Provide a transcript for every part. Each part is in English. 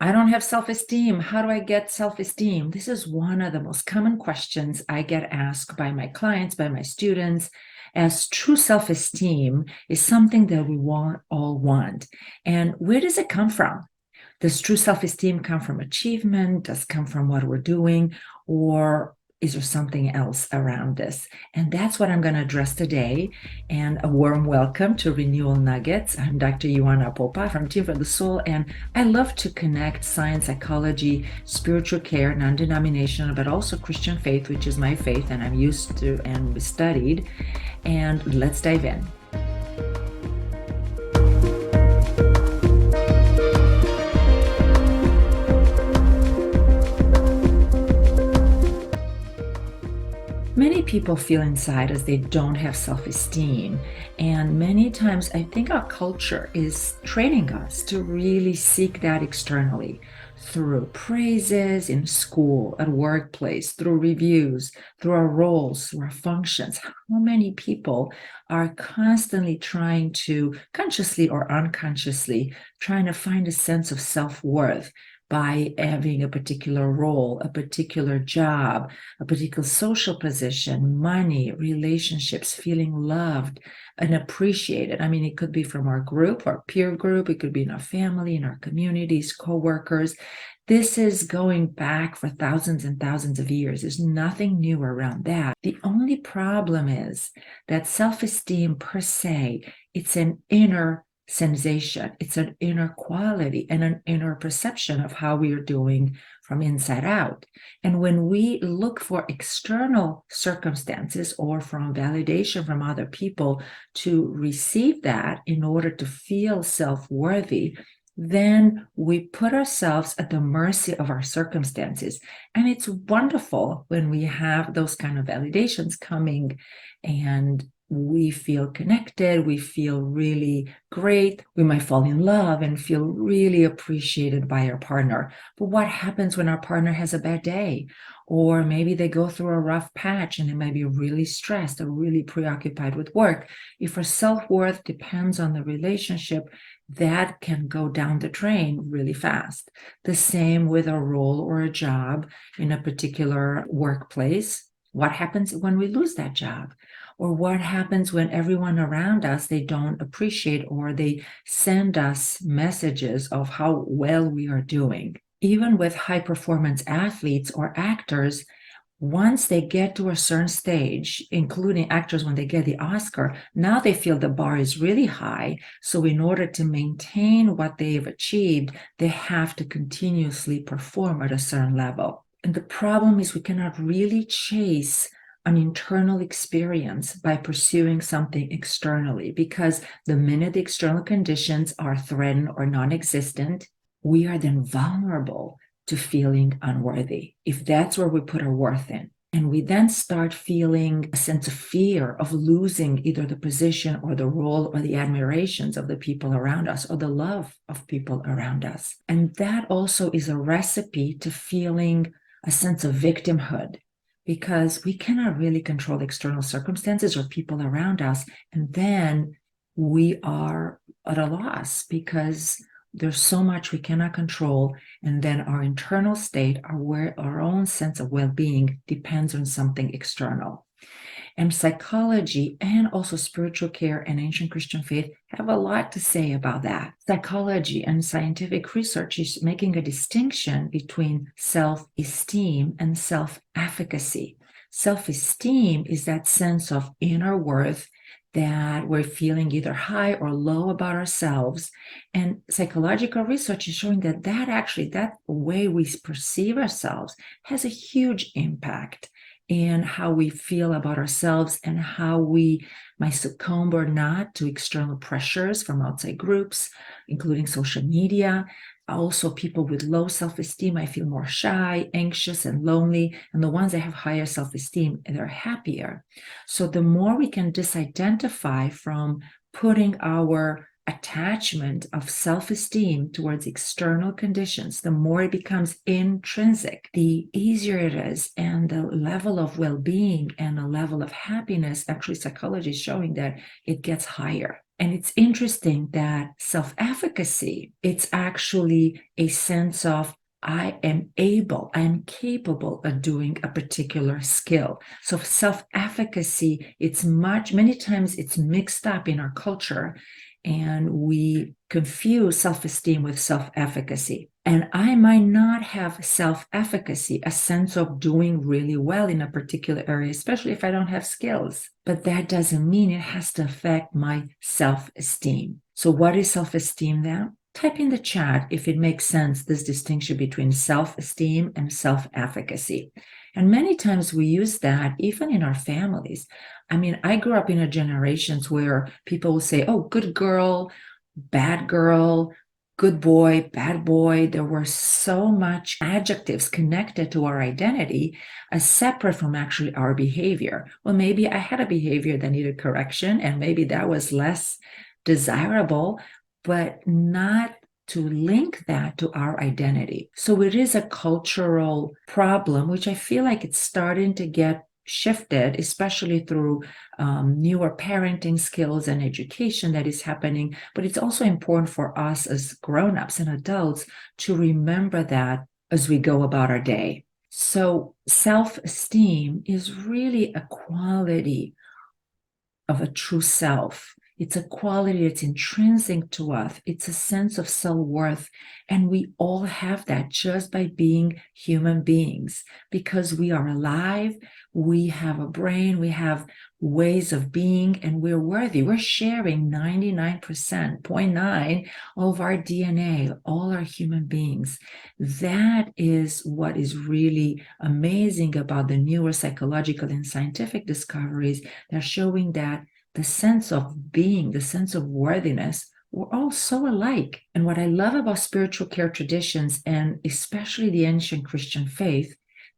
I don't have self-esteem. How do I get self-esteem? This is one of the most common questions I get asked by my clients, by my students, as true self-esteem is something that we all want. And where does it come from? Does true self-esteem come from achievement? Does it come from what we're doing? Or is there something else around this? And that's what I'm going to address today. And a warm welcome to Renewal Nuggets. I'm Dr. Ioana Popa from Team for the Soul, and I love to connect science, psychology, spiritual care, non-denominational, but also Christian faith, which is my faith, and I'm used to and studied. And let's dive in. Many people feel inside as they don't have self-esteem. And many times I think our culture is training us to really seek that externally through praises in school, at workplace, through reviews, through our roles, through our functions. How many people are constantly trying to, consciously or unconsciously, trying to find a sense of self-worth by having a particular role, a particular job, a particular social position, money, relationships, feeling loved and appreciated. I mean, it could be from our group, our peer group, it could be in our family, in our communities, co-workers. This is going back for thousands and thousands of years. There's nothing new around that. The only problem is that self-esteem per se, it's an inner sensation. It's an inner quality and an inner perception of how we are doing from inside out. And when we look for external circumstances or from validation from other people to receive that in order to feel self-worthy, then we put ourselves at the mercy of our circumstances. And it's wonderful when we have those kind of validations coming and we feel connected, we feel really great, we might fall in love and feel really appreciated by our partner. But what happens when our partner has a bad day? Or maybe they go through a rough patch and they might be really stressed or really preoccupied with work. If our self-worth depends on the relationship, that can go down the drain really fast. The same with a role or a job in a particular workplace. What happens when we lose that job? Or what happens when everyone around us, they don't appreciate or they send us messages of how well we are doing. Even with high performance athletes or actors, once they get to a certain stage, including actors when they get the Oscar, now they feel the bar is really high. So in order to maintain what they've achieved, they have to continuously perform at a certain level. And the problem is we cannot really chase an internal experience by pursuing something externally, because the minute the external conditions are threatened or non-existent, we are then vulnerable to feeling unworthy, if that's where we put our worth in. And we then start feeling a sense of fear of losing either the position or the role or the admirations of the people around us or the love of people around us. And that also is a recipe to feeling a sense of victimhood, because we cannot really control external circumstances or people around us. And then we are at a loss because there's so much we cannot control. And then our internal state, our own sense of well-being depends on something external. And psychology and also spiritual care and ancient Christian faith have a lot to say about that. Psychology and scientific research is making a distinction between self-esteem and self-efficacy. Self-esteem is that sense of inner worth that we're feeling either high or low about ourselves. And psychological research is showing that that way we perceive ourselves has a huge impact in how we feel about ourselves and how we might succumb or not to external pressures from outside groups, including social media. Also, people with low self-esteem might feel more shy, anxious, and lonely. And the ones that have higher self-esteem, they're happier. So the more we can disidentify from putting our attachment of self-esteem towards external conditions, the more it becomes intrinsic, the easier it is, and the level of well-being and a level of happiness, actually psychology is showing that it gets higher. And it's interesting that self-efficacy, it's actually a sense of I am capable of doing a particular skill. So self-efficacy, many times it's mixed up in our culture, and we confuse self-esteem with self-efficacy. And I might not have self-efficacy, a sense of doing really well in a particular area, especially if I don't have skills. But that doesn't mean it has to affect my self-esteem. So what is self-esteem then? Type in the chat if it makes sense, this distinction between self-esteem and self-efficacy. And many times we use that even in our families. I mean, I grew up in a generations where people will say, oh, good girl, bad girl, good boy, bad boy. There were so much adjectives connected to our identity as separate from actually our behavior. Well, maybe I had a behavior that needed correction, and maybe that was less desirable, but not to link that to our identity. So it is a cultural problem, which I feel like it's starting to get shifted, especially through newer parenting skills and education that is happening. But it's also important for us as grown-ups and adults to remember that as we go about our day. So self-esteem is really a quality of a true self. It's a quality that's intrinsic to us. It's a sense of self-worth. And we all have that just by being human beings, because we are alive, we have a brain, we have ways of being, and we're worthy. We're sharing 99.9% of our DNA, all are human beings. That is what is really amazing about the newer psychological and scientific discoveries. They're showing that the sense of being, the sense of worthiness, we're all so alike. And what I love about spiritual care traditions, and especially the ancient Christian faith,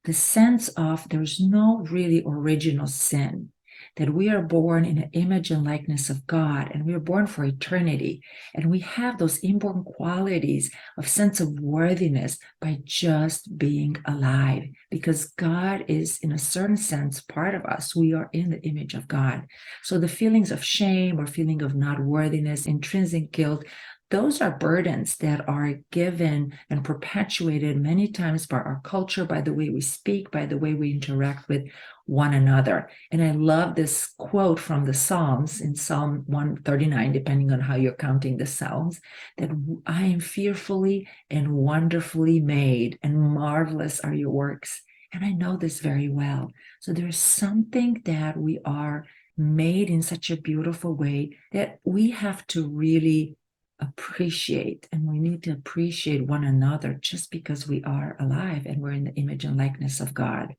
the sense of there's no really original sin, that we are born in an image and likeness of God, and we are born for eternity. And we have those inborn qualities of sense of worthiness by just being alive, because God is, in a certain sense, part of us. We are in the image of God. So the feelings of shame or feeling of not worthiness, intrinsic guilt, those are burdens that are given and perpetuated many times by our culture, by the way we speak, by the way we interact with one another. And I love this quote from the Psalms in Psalm 139, depending on how you're counting the Psalms, that I am fearfully and wonderfully made, and marvelous are your works. And I know this very well. So there's something that we are made in such a beautiful way that we have to really appreciate, and we need to appreciate one another just because we are alive and we're in the image and likeness of God.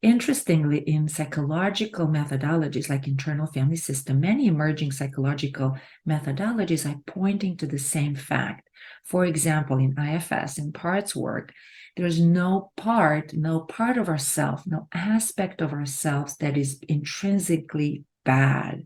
Interestingly, in psychological methodologies like internal family system, many emerging psychological methodologies are pointing to the same fact. For example, in IFS, in parts work, there's no part of ourselves, no aspect of ourselves that is intrinsically bad.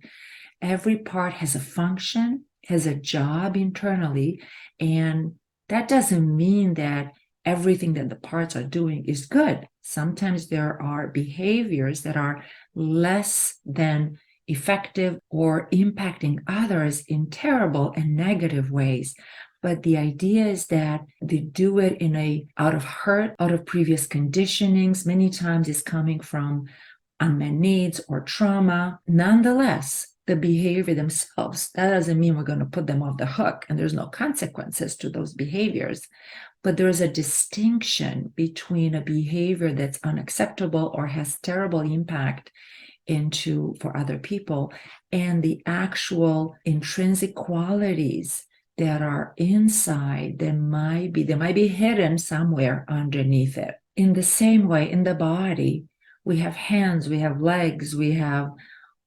Every part has a function, has a job internally, and that doesn't mean that everything that the parts are doing is good. Sometimes there are behaviors that are less than effective or impacting others in terrible and negative ways. But the idea is that they do it out of hurt, out of previous conditionings. Many times it's coming from unmet needs or trauma. Nonetheless, the behavior themselves, that doesn't mean we're going to put them off the hook and there's no consequences to those behaviors. But there is a distinction between a behavior that's unacceptable or has terrible impact for other people, and the actual intrinsic qualities that are inside that might be hidden somewhere underneath it. In the same way, in the body, we have hands, we have legs, we have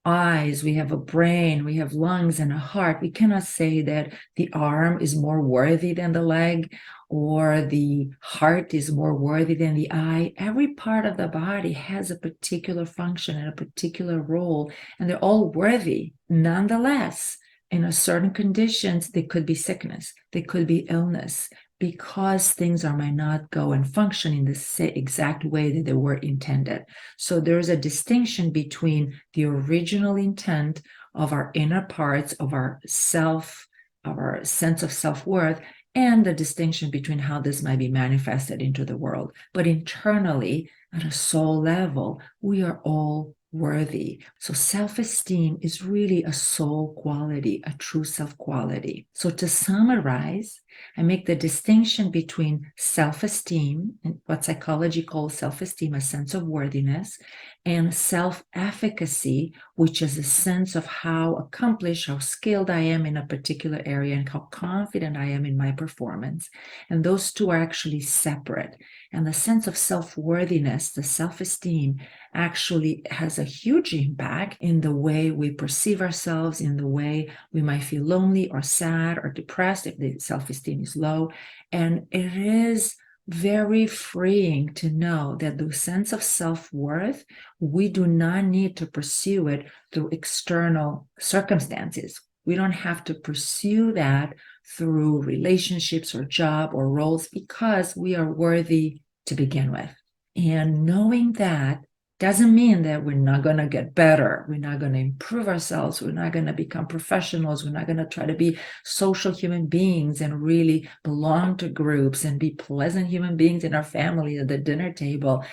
eyes, we have a brain, we have lungs and a heart. We cannot say that the arm is more worthy than the leg, or the heart is more worthy than the eye. Every part of the body has a particular function and a particular role, and they're all worthy. Nonetheless, in a certain conditions, there could be sickness, there could be illness, because things might not go and function in the exact way that they were intended. So there's a distinction between the original intent of our inner parts, of our self, of our sense of self-worth, and the distinction between how this might be manifested into the world. But internally, at a soul level, we are all worthy. So self-esteem is really a soul quality, a true self quality. So to summarize, I make the distinction between self-esteem, and what psychology calls self-esteem, a sense of worthiness, and self-efficacy, which is a sense of how accomplished, how skilled I am in a particular area and how confident I am in my performance. And those two are actually separate. And the sense of self-worthiness, the self-esteem, actually has a huge impact in the way we perceive ourselves, in the way we might feel lonely or sad or depressed if the self-esteem is low. And it is very freeing to know that the sense of self-worth, we do not need to pursue it through external circumstances. We don't have to pursue that through relationships or job or roles because we are worthy to begin with. And knowing that doesn't mean that we're not going to get better. We're not going to improve ourselves. We're not going to become professionals. We're not going to try to be social human beings and really belong to groups and be pleasant human beings in our family at the dinner table.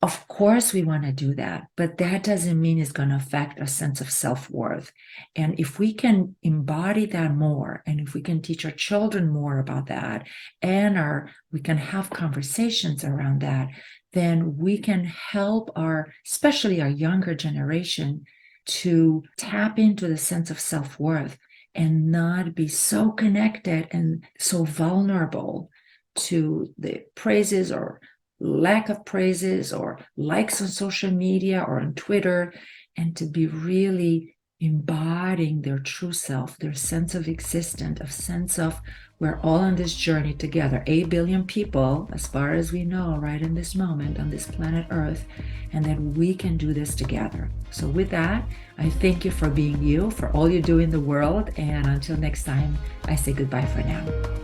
Of course, we want to do that, but that doesn't mean it's going to affect our sense of self-worth. And if we can embody that more, and if we can teach our children more about that, and we can have conversations around that, then we can help especially our younger generation, to tap into the sense of self-worth and not be so connected and so vulnerable to the praises or lack of praises or likes on social media or on Twitter, and to be really embodying their true self, their sense of existence, a sense of we're all on this journey together, 8 billion people, as far as we know, right in this moment on this planet Earth, and that we can do this together. So with that, I thank you for being you, for all you do in the world, and until next time, I say goodbye for now.